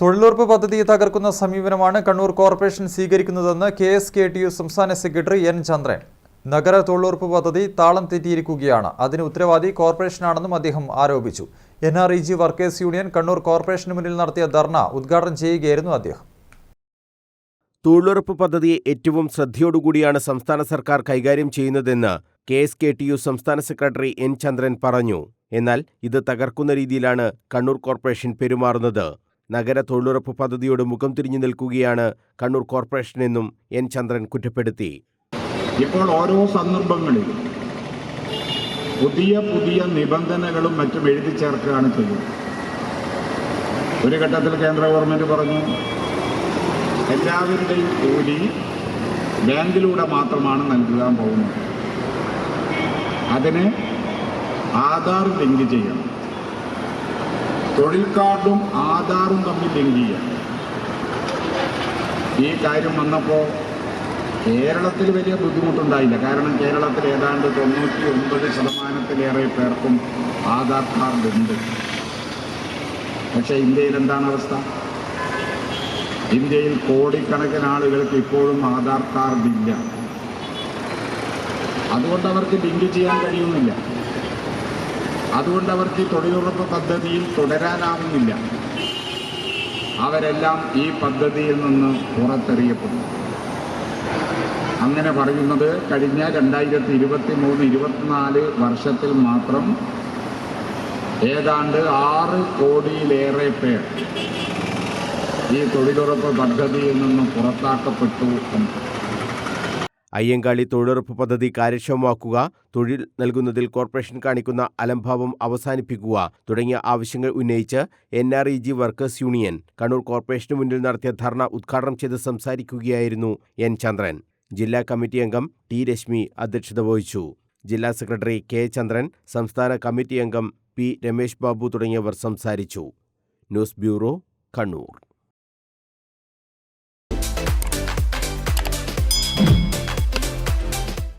തൊഴിലുറപ്പ് പദ്ധതിയെ തകർക്കുന്ന സമീപനമാണ് കണ്ണൂർ കോർപ്പറേഷൻ സ്വീകരിക്കുന്നതെന്ന് KSKTU സംസ്ഥാന സെക്രട്ടറി N. ചന്ദ്രൻ. നഗര തൊഴിലുറപ്പ് പദ്ധതി താളം തെറ്റിയിരിക്കുകയാണ്. അതിന് ഉത്തരവാദി കോർപ്പറേഷനാണെന്നും അദ്ദേഹം ആരോപിച്ചു. NREG workers union Kannur corporation മുന്നിൽ നടത്തിയ ധർണ ഉദ്ഘാടനം ചെയ്യുകയായിരുന്നു അദ്ദേഹം. തൊഴിലുറപ്പ് പദ്ധതിയെ ഏറ്റവും ശ്രദ്ധയോടുകൂടിയാണ് സംസ്ഥാന സർക്കാർ കൈകാര്യം ചെയ്യുന്നതെന്ന് KSKTU സംസ്ഥാന സെക്രട്ടറി N. ചന്ദ്രൻ പറഞ്ഞു. എന്നാൽ ഇത് തകർക്കുന്ന രീതിയിലാണ് കണ്ണൂർ കോർപ്പറേഷൻ പെരുമാറുന്നത്. നഗര തൊഴിലുറപ്പ് പദ്ധതിയോട് മുഖം തിരിഞ്ഞു നിൽക്കുകയാണ് കണ്ണൂർ കോർപ്പറേഷനെന്നും N. ചന്ദ്രൻ കുറ്റപ്പെടുത്തി. ഇപ്പോൾ ഓരോ സന്ദർഭങ്ങളിലും പുതിയ നിബന്ധനകളും മറ്റും എഴുതി ചേർക്കുകയാണ് ചെയ്യുന്നത്. ഒരു ഘട്ടത്തിൽ കേന്ദ്ര ഗവൺമെന്റ് പറഞ്ഞു എല്ലാവരുടെയും കൂലി ബാങ്കിലൂടെ മാത്രമാണ് നൽകാൻ പോകുന്നത്. അതിന് ആധാർ ലിങ്ക് ചെയ്യണം. തൊഴിൽ കാർഡും ആധാറും തമ്മിൽ ലിങ്ക് ചെയ്യണം. ഈ കാര്യം വന്നപ്പോൾ കേരളത്തിൽ വലിയ ബുദ്ധിമുട്ടുണ്ടായില്ല. കാരണം കേരളത്തിൽ ഏതാണ്ട് 99% പേർക്കും ആധാർ കാർഡ് ഉണ്ട്. പക്ഷേ ഇന്ത്യയിൽ എന്താണ് അവസ്ഥ? ഇന്ത്യയിൽ കോടിക്കണക്കിന് ആളുകൾക്ക് ഇപ്പോഴും ആധാർ കാർഡ് ഇല്ല. അതുകൊണ്ട് അവർക്ക് ലിങ്ക് ചെയ്യാൻ കഴിയുന്നില്ല. അതുകൊണ്ട് അവർക്ക് ഈ തൊഴിലുറപ്പ് പദ്ധതിയിൽ തുടരാനാവുന്നില്ല. അവരെല്ലാം ഈ പദ്ധതിയിൽ നിന്ന് പുറത്തെറിയപ്പെടുന്നു. അങ്ങനെ പറയുന്നത് കഴിഞ്ഞ 2023-24 വർഷത്തിൽ മാത്രം ഏതാണ്ട് 6 കോടിയിലേറെ പേർ ഈ തൊഴിലുറപ്പ് പദ്ധതിയിൽ നിന്ന് പുറത്താക്കപ്പെട്ടു. അയ്യങ്കാളി തൊഴിലുറപ്പ് പദ്ധതി കാര്യക്ഷമമാക്കുക, തൊഴിൽ നൽകുന്നതിൽ കോർപ്പറേഷൻ കാണിക്കുന്ന അലംഭാവം അവസാനിപ്പിക്കുക തുടങ്ങിയ ആവശ്യങ്ങൾ ഉന്നയിച്ച് NREG workers union Kannur corporation മുന്നിൽ നടത്തിയ ധർണ ഉദ്ഘാടനം ചെയ്ത് സംസാരിക്കുകയായിരുന്നു N. ചന്ദ്രൻ. ജില്ലാ കമ്മിറ്റി അംഗം T. രശ്മി അധ്യക്ഷത വഹിച്ചു. ജില്ലാ സെക്രട്ടറി K. ചന്ദ്രൻ, സംസ്ഥാന കമ്മിറ്റി അംഗം P. രമേശ് ബാബു തുടങ്ങിയവർ സംസാരിച്ചു. News bureau, Kannur.